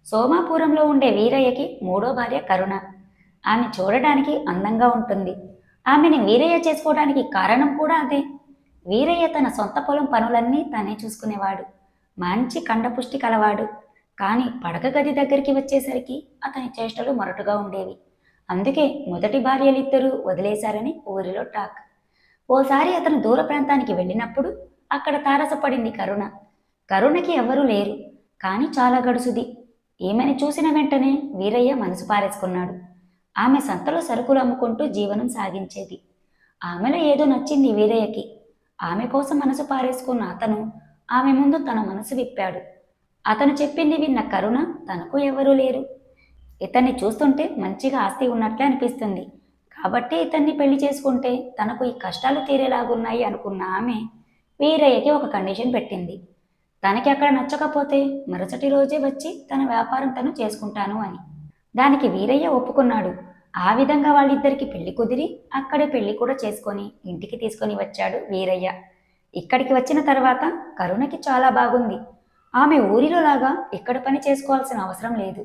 సోమాపురంలో ఉండే వీరయ్యకి మూడో భార్య కరుణ. ఆమె చూడడానికి అందంగా ఉంటుంది. ఆమెని వీరయ్య చేసుకోవడానికి కారణం కూడా అదే. వీరయ్య తన సొంత పొలం పనులన్నీ తనే చూసుకునేవాడు. మంచి కండపుష్టి కలవాడు. కానీ పడక గది దగ్గరికి వచ్చేసరికి అతని చేష్టలు మొరటుగా ఉండేవి. అందుకే మొదటి భార్యలిద్దరూ వదిలేశారని ఊరిలో టాక్. ఓసారి అతను దూర ప్రాంతానికి వెళ్ళినప్పుడు అక్కడ తారసపడింది కరుణ. కరుణకి ఎవరూ లేరు, కానీ చాలా గడుసుది. ఈమెని చూసిన వెంటనే వీరయ్య మనసు పారేసుకున్నాడు. ఆమె సంతలో సరుకులు అమ్ముకుంటూ జీవనం సాగించేది. ఆమెలో ఏదో నచ్చింది వీరయ్యకి. ఆమె కోసం మనసు పారేసుకున్న అతను ఆమె ముందు తన మనసు విప్పాడు. అతను చెప్పింది విన్న కరుణ తనకు ఎవరూ లేరు, ఇతన్ని చూస్తుంటే మంచిగా ఆస్తి ఉన్నట్లే అనిపిస్తుంది, కాబట్టి ఇతన్ని పెళ్లి చేసుకుంటే తనకు ఈ కష్టాలు తీరేలాగున్నాయి అనుకున్న ఆమె వీరయ్యకి ఒక కండిషన్ పెట్టింది. తనకి అక్కడ నచ్చకపోతే మరుసటి రోజే వచ్చి తన వ్యాపారం తను చేసుకుంటాను అని. దానికి వీరయ్య ఒప్పుకున్నాడు. ఆ విధంగా వాళ్ళిద్దరికి పెళ్లి కుదిరి అక్కడే పెళ్లి కూడా చేసుకొని ఇంటికి తీసుకొని వచ్చాడు వీరయ్య. ఇక్కడికి వచ్చిన తర్వాత కరుణకి చాలా బాగుంది. ఆమె ఊరిలో లాగా ఇక్కడ పని చేసుకోవాల్సిన అవసరం లేదు.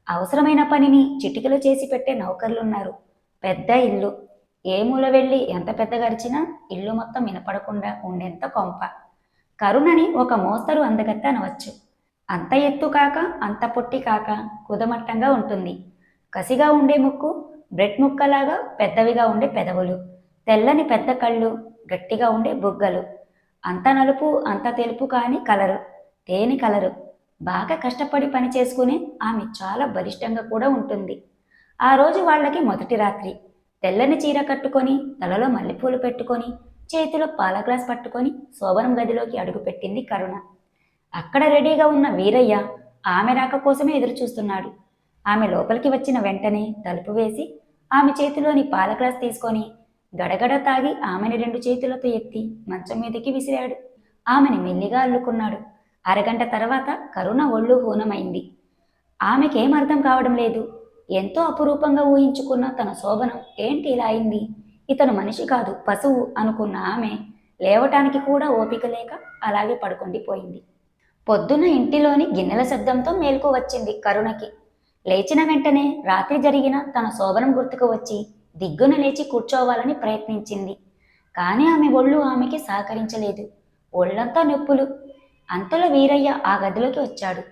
అవసరమైన పనిని చిటికలో చేసి పెట్టే నౌకర్లున్నారు. పెద్ద ఇల్లు. ఏ మూల వెళ్ళి ఎంత పెద్దగా అరిచినా ఇల్లు మొత్తం వినపడకుండా ఉండేంత కొంప. కరుణని ఒక మోస్తరు అందగత్త అనవచ్చు. అంత ఎత్తు కాక అంత పొట్టి కాక కుదమట్టంగా ఉంటుంది. కసిగా ఉండే ముక్కు, బ్రెడ్ ముక్కలాగా పెద్దవిగా ఉండే పెదవులు, తెల్లని పెద్ద కళ్ళు, గట్టిగా ఉండే బుగ్గలు. అంత నలుపు అంత తెలుపు కాని కలరు, తేనె కలరు. బాగా కష్టపడి పని చేసుకుని ఆమె చాలా బలిష్టంగా కూడా ఉంటుంది. ఆ రోజు వాళ్ళకి మొదటి రాత్రి. తెల్లని చీర కట్టుకొని తలలో మల్లెపూలు పెట్టుకొని చేతిలో పాల గ్లాస్ పట్టుకొని శోభనం గదిలోకి అడుగుపెట్టింది కరుణ. అక్కడ రెడీగా ఉన్న వీరయ్య ఆమె రాక కోసమే ఎదురు చూస్తున్నాడు. ఆమె లోపలికి వచ్చిన వెంటనే తలుపు వేసి ఆమె చేతిలోని పాల గ్లాస్ తీసుకొని గడగడ తాగి ఆమెని రెండు చేతులతో ఎత్తి మంచం మీదకి విసిరాడు. ఆమెని మెల్లిగా అల్లుకున్నాడు. అరగంట తర్వాత కరుణ ఒళ్ళు హూనమైంది. ఆమెకేం అర్థం కావడం లేదు. ఎంతో అపురూపంగా ఊహించుకున్న తన శోభనం ఏంటి ఇలా అయింది? ఇతను మనిషి కాదు పశువు అనుకున్న ఆమె లేవటానికి కూడా ఓపిక లేక అలాగే పడుకుండిపోయింది. పొద్దున్న ఇంటిలోని గిన్నెల శబ్దంతో మేల్కు వచ్చింది కరుణకి. లేచిన వెంటనే రాత్రి జరిగిన తన శోభనం గుర్తుకు వచ్చి దిగ్గున లేచి కూర్చోవాలని ప్రయత్నించింది. కానీ ఆమె ఒళ్ళు ఆమెకి సహకరించలేదు. ఒళ్ళంతా నొప్పులు. అంతలో వీరయ్య ఆ గదిలోకి వచ్చాడు.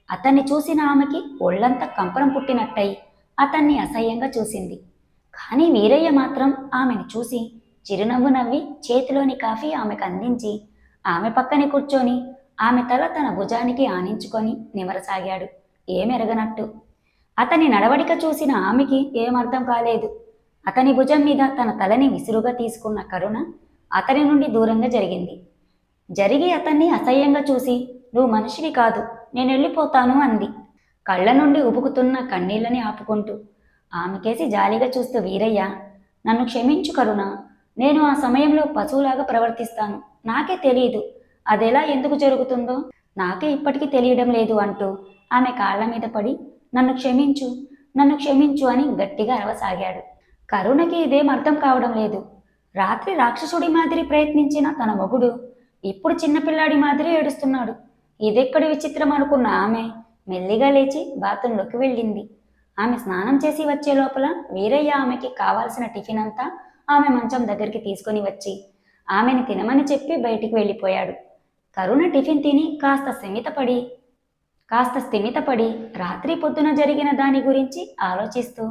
అతన్ని చూసిన ఆమెకి ఒళ్ళంతా కంపనం పుట్టినట్టయి అతన్ని అసహ్యంగా చూసింది. కానీ వీరయ్య మాత్రం ఆమెను చూసి చిరునవ్వు నవ్వి చేతిలోని కాఫీ ఆమెకు అందించి ఆమె పక్కనే కూర్చొని ఆమె తల తన భుజానికి ఆనించుకొని నిమరసాగాడు ఏమెరగనట్టు. అతని నడవడిక చూసిన ఆమెకి ఏమర్థం కాలేదు. అతని భుజం మీద తన తలని విసురుగా తీసుకున్న కరుణ అతని నుండి దూరంగా జరిగి అతన్ని అసహ్యంగా చూసి, నువ్వు మనిషివి కాదు, నేను వెళ్ళిపోతాను అంది. కళ్ళ నుండి ఉబుకుతున్న కన్నీళ్ళని ఆపుకుంటూ. ఆమెకేసి జాలిగా చూస్తూ వీరయ్య, నన్ను క్షమించు కరుణ, నేను ఆ సమయంలో పశువులాగా ప్రవర్తిస్తాను, నాకే తెలియదు, అదెలా ఎందుకు జరుగుతుందో నాకే ఇప్పటికీ తెలియడం లేదు అంటూ ఆమె కాళ్ల మీద పడి నన్ను క్షమించు అని గట్టిగా అరవసాగాడు. కరుణకి ఇదేం అర్థం కావడం లేదు. రాత్రి రాక్షసుడి మాదిరి ప్రయత్నించిన తన మొగుడు ఇప్పుడు చిన్నపిల్లాడి మాదిరి ఏడుస్తున్నాడు. ఇదెక్కడి విచిత్రం అనుకున్న ఆమె మెల్లిగా లేచి బాత్రూంలోకి వెళ్ళింది. ఆమె స్నానం చేసి వచ్చే లోపల వీరయ్య ఆమెకి కావాల్సిన టిఫిన్ అంతా ఆమె మంచం దగ్గరికి తీసుకొని వచ్చి ఆమెని తినమని చెప్పి బయటికి వెళ్ళిపోయాడు. కరుణ టిఫిన్ తిని కాస్త స్థిమితపడి రాత్రి పొద్దున జరిగిన దాని గురించి ఆలోచిస్తూ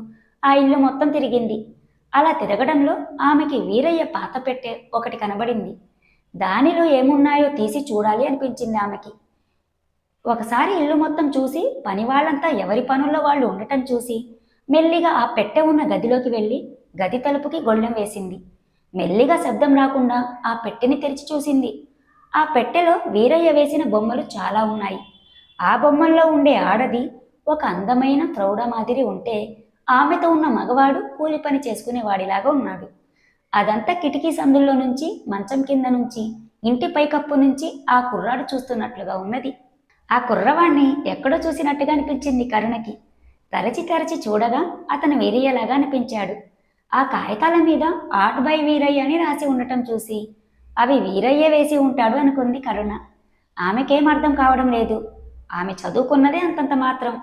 ఆ ఇల్లు మొత్తం తిరిగింది. అలా తిరగడంలో ఆమెకి వీరయ్య పాత పెట్టె ఒకటి కనబడింది. దానిలో ఏమున్నాయో తీసి చూడాలి అనిపించింది ఆమెకి. ఒకసారి ఇల్లు మొత్తం చూసి పనివాళ్లంతా ఎవరి పనుల్లో వాళ్ళు ఉండటం చూసి మెల్లిగా ఆ పెట్టె ఉన్న గదిలోకి వెళ్ళి గది తలుపుకి గొళ్ళెం వేసింది. మెల్లిగా శబ్దం రాకుండా ఆ పెట్టెని తెరిచి చూసింది. ఆ పెట్టెలో వీరయ్య వేసిన బొమ్మలు చాలా ఉన్నాయి. ఆ బొమ్మల్లో ఉండే ఆడది ఒక అందమైన ప్రౌఢ మాదిరి ఉంటే ఆమెతో ఉన్న మగవాడు కూలి పని చేసుకునేవాడిలాగా ఉన్నాడు. అదంతా కిటికీ సందుల్లో నుంచి, మంచం కింద నుంచి, ఇంటి పైకప్పు నుంచి ఆ కుర్రాడు చూస్తున్నట్లుగా ఉన్నది. ఆ కుర్రవాణ్ణి ఎక్కడో చూసినట్టుగా అనిపించింది కరుణకి. తరచి చూడగా అతను వీరయ్యలాగా అనిపించాడు. ఆ కాగితాల మీద ఆర్ట్ బై వీరయ్య అని రాసి ఉండటం చూసి అవి వీరయ్య వేసి ఉంటాడు అనుకుంది కరుణ. ఆమెకేం అర్థం కావడం లేదు. ఆమె చదువుకున్నదే అంతంత మాత్రం.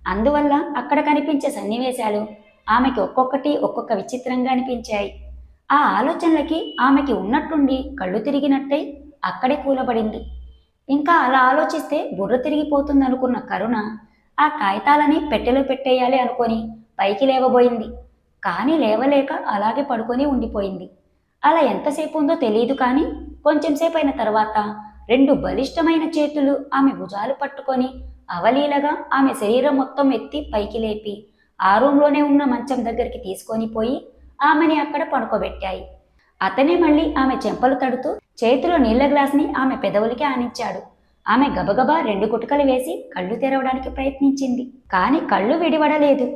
అందువల్ల అక్కడ కనిపించే సన్నివేశాలు ఆమెకి ఒక్కొక్కటి ఒక్కొక్క విచిత్రంగా అనిపించాయి. ఆ ఆలోచనలకి ఆమెకి ఉన్నట్టుండి కళ్ళు తిరిగినట్టయి అక్కడే కూలబడింది. ఇంకా అలా ఆలోచిస్తే బుర్ర తిరిగిపోతుందనుకున్న కరుణ ఆ కాగితాలని పెట్టెలో పెట్టేయాలి అనుకొని పైకి లేవబోయింది. కానీ లేవలేక అలాగే పడుకొని ఉండిపోయింది. అలా ఎంతసేపు ఉందో తెలియదు కానీ కొంచెంసేపు అయిన తర్వాత రెండు బలిష్టమైన చేతులు ఆమె భుజాలు పట్టుకొని అవలీలగా ఆమె శరీరం మొత్తం ఎత్తి పైకి లేపి ఆ రూంలోనే ఉన్న మంచం దగ్గరికి తీసుకొని పోయి ఆమెని అక్కడ పడుకోబెట్టాయి. అతనే మళ్ళీ ఆమె చెంపలు తడుతూ చేతిలో నీళ్ల గ్లాస్ని ఆమె పెదవులకి ఆనించాడు. ఆమె గబగబా రెండు గుటకలు వేసి కళ్ళు తెరవడానికి ప్రయత్నించింది. కాని కళ్ళు విడివడలేదు.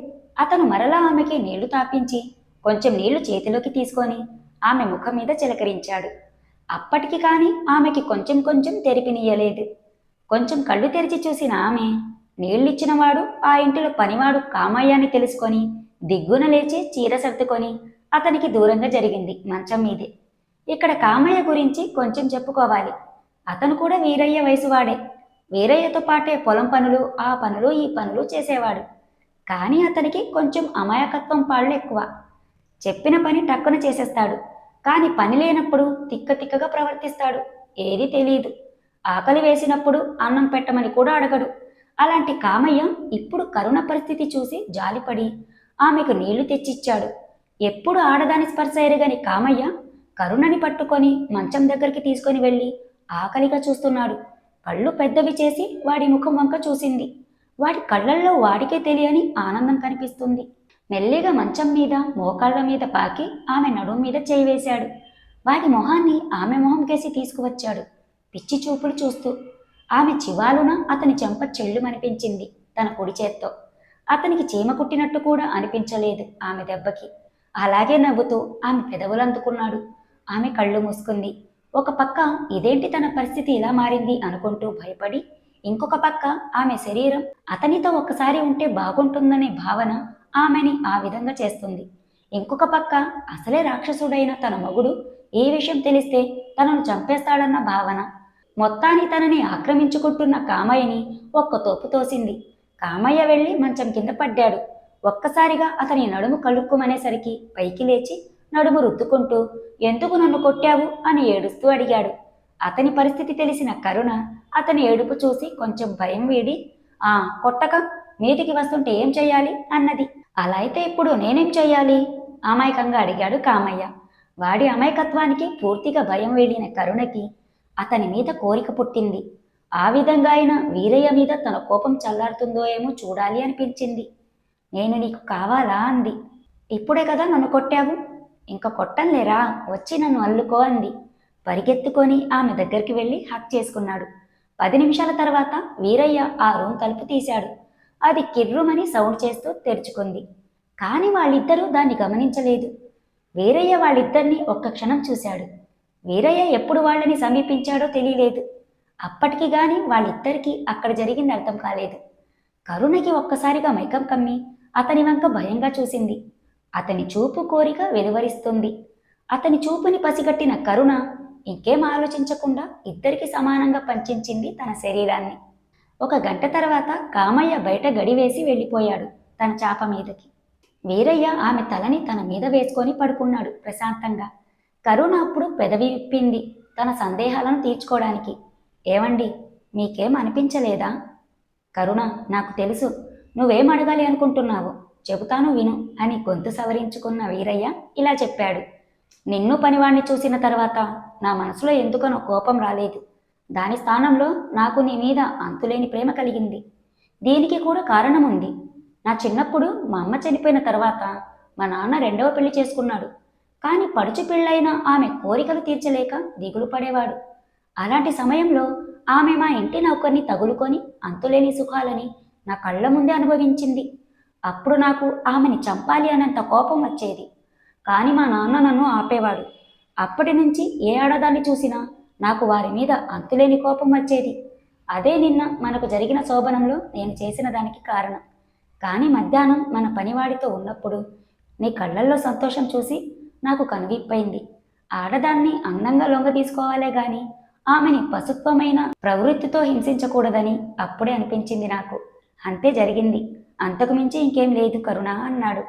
అతను మరలా ఆమెకి నీళ్లు తాపించి కొంచెం నీళ్లు చేతిలోకి తీసుకొని ఆమె ముఖం మీద చిలకరించాడు. అప్పటికి కాని ఆమెకి కొంచెం కొంచెం తెరిపినీయలేదు. కొంచెం కళ్ళు తెరిచి చూసిన ఆమె నీళ్ళిచ్చినవాడు ఆ ఇంటిలో పనివాడు కామయ్య అని తెలుసుకొని దిగ్గున లేచి చీర సర్దుకొని అతనికి దూరంగా జరిగింది మంచం మీదే. ఇక్కడ కామయ్య గురించి కొంచెం చెప్పుకోవాలి. అతను కూడా వీరయ్య వయసువాడే. వీరయ్యతో పాటే పొలం పనులు ఆ పనులు ఈ పనులు చేసేవాడు. కానీ అతనికి కొంచెం అమాయకత్వం పాళ్ళు ఎక్కువ. చెప్పిన పని టక్కున చేసేస్తాడు. కానీ పని లేనప్పుడు తిక్క తిక్కగా ప్రవర్తిస్తాడు. ఏదీ తెలియదు. ఆకలి వేసినప్పుడు అన్నం పెట్టమని కూడా అడగడు. అలాంటి కామయ్య ఇప్పుడు కరుణ పరిస్థితి చూసి జాలిపడి ఆమెకు నీళ్లు తెచ్చిచ్చాడు. ఎప్పుడు ఆడదాని స్పర్శ ఎరగని కామయ్య కరుణని పట్టుకొని మంచం దగ్గరికి తీసుకొని వెళ్ళి ఆకలిగా చూస్తున్నాడు. కళ్ళు పెద్దవి చేసి వాడి ముఖం వంక చూసింది. వాడి కళ్ళల్లో వాడికే తెలియని ఆనందం కనిపిస్తుంది. మెల్లిగా మంచం మీద మోకాళ్ల మీద పాకి ఆమె నడుం మీద చేయి వేశాడు. వాడి మొహాన్ని ఆమె మొహం కేసి తీసుకువచ్చాడు పిచ్చి చూపులు చూస్తూ. ఆమె చివాలున అతని చెంప చెళ్ళుమనిపించింది తన కుడి చేత్తో. అతనికి చీమ కుట్టినట్టు కూడా అనిపించలేదు ఆమె దెబ్బకి. అలాగే నవ్వుతూ ఆమె పెదవులు అందుకున్నాడు. ఆమె కళ్ళు మూసుకుంది. ఒక పక్క ఇదేంటి తన పరిస్థితి ఇలా మారింది అనుకుంటూ భయపడి, ఇంకొక పక్క ఆమె శరీరం అతనితో ఒక్కసారి ఉంటే బాగుంటుందనే భావన ఆమెని ఆ విధంగా చేస్తుంది. ఇంకొక పక్క అసలే రాక్షసుడైన తన మగుడు ఏ విషయం తెలిస్తే తనను చంపేస్తాడన్న భావన. మొత్తాన్ని తనని ఆక్రమించుకుంటున్న కామయ్యని ఒక్క తోపు తోసింది. కామయ్య వెళ్ళి మంచం కింద పడ్డాడు. ఒక్కసారిగా అతని నడుము కలుక్కుమనేసరికి పైకి లేచి నడుము రుద్దుకుంటూ ఎందుకు నన్ను కొట్టావు అని ఏడుస్తూ అడిగాడు. అతని పరిస్థితి తెలిసిన కరుణ అతని ఏడుపు చూసి కొంచెం భయం వీడి కొట్టక మీదికి వస్తుంటే ఏం చెయ్యాలి అన్నది. అలా అయితే ఇప్పుడు నేనేం చెయ్యాలి అమాయకంగా అడిగాడు కామయ్య. వాడి అమాయకత్వానికి పూర్తిగా భయం వీడిన కరుణకి అతని మీద కోరిక పుట్టింది. ఆ విధంగా అయినా వీరయ్య మీద తన కోపం చల్లారుతుందో ఏమో చూడాలి అనిపించింది. నేను నీకు కావాలా అంది. ఇప్పుడే కదా నన్ను కొట్టావు, ఇంకా కొట్టంలేరా, వచ్చి నన్ను అల్లుకో అంది. పరిగెత్తుకొని ఆమె దగ్గరికి వెళ్ళి హక్ చేసుకున్నాడు. 10 నిమిషాల తర్వాత వీరయ్య ఆ రూమ్ తలుపు తీశాడు. అది కిర్రుమని సౌండ్ చేస్తూ తెరుచుకుంది. కానీ వాళ్ళిద్దరూ దాన్ని గమనించలేదు. వీరయ్య వాళ్ళిద్దరినీ ఒక్క క్షణం చూశాడు. వీరయ్య ఎప్పుడు వాళ్ళని సమీపించాడో తెలియలేదు. అప్పటికి గాని వాళ్ళిద్దరికీ అక్కడ జరిగింది అర్థం కాలేదు. కరుణకి ఒక్కసారిగా మైకం కమ్మి అతని వంక భయంగా చూసింది. అతని చూపు కోరిక వెలువరిస్తుంది. అతని చూపుని పసిగట్టిన కరుణ ఇంకేం ఆలోచించకుండా ఇద్దరికి సమానంగా పంచించింది తన శరీరాన్ని. 1 గంట తర్వాత కామయ్య బయట గడివేసి వెళ్ళిపోయాడు తన చాప మీదకి. వీరయ్య ఆమె తలని తన మీద వేసుకొని పడుకున్నాడు ప్రశాంతంగా. కరుణ అప్పుడు పెదవి విప్పింది తన సందేహాలను తీర్చుకోవడానికి. ఏవండి, మీకేం అనిపించలేదా? కరుణ, నాకు తెలుసు నువ్వేం అడగాలి అనుకుంటున్నావు, చెబుతాను విను అని గొంతు సవరించుకున్న వీరయ్య ఇలా చెప్పాడు. నిన్ను పనివాణ్ణి చూసిన తర్వాత నా మనసులో ఎందుకనో కోపం రాలేదు. దాని స్థానంలో నాకు నీ మీద అంతులేని ప్రేమ కలిగింది. దీనికి కూడా కారణం ఉంది. నా చిన్నప్పుడు మా అమ్మ చనిపోయిన తర్వాత మా నాన్న 2వ పెళ్లి చేసుకున్నాడు. కానీ పడుచు పెళ్ళైన ఆమె కోరికలు తీర్చలేక దిగులు పడేవాడు. అలాంటి సమయంలో ఆమె మా ఇంటి నౌకర్ని తగులుకొని అంతులేని సుఖాలని నా కళ్ళ ముందే అనుభవించింది. అప్పుడు నాకు ఆమెని చంపాలి అనంత కోపం వచ్చేది. కానీ మా నాన్న నన్ను ఆపేవాడు. అప్పటి నుంచి ఏ ఆడదాన్ని చూసినా నాకు వారి మీద అంతులేని కోపం వచ్చేది. అదే నిన్న మనకు జరిగిన శోభనంలో నేను చేసిన దానికి కారణం. కానీ మధ్యాహ్నం మన పనివాడితో ఉన్నప్పుడు నీ కళ్ళల్లో సంతోషం చూసి నాకు కనువిప్పైంది. ఆడదాన్ని అందంగా లొంగ తీసుకోవాలే గాని ఆమెని పశుత్వమైన ప్రవృత్తితో హింసించకూడదని అప్పుడే అనిపించింది నాకు. అంతే జరిగింది. అంతకు మించి ఇంకేం లేదు కరుణ అన్నాడు.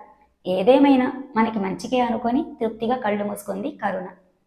ఏదేమైనా మనకి మంచికే అనుకొని తృప్తిగా కళ్ళు మూసుకుంది కరుణ.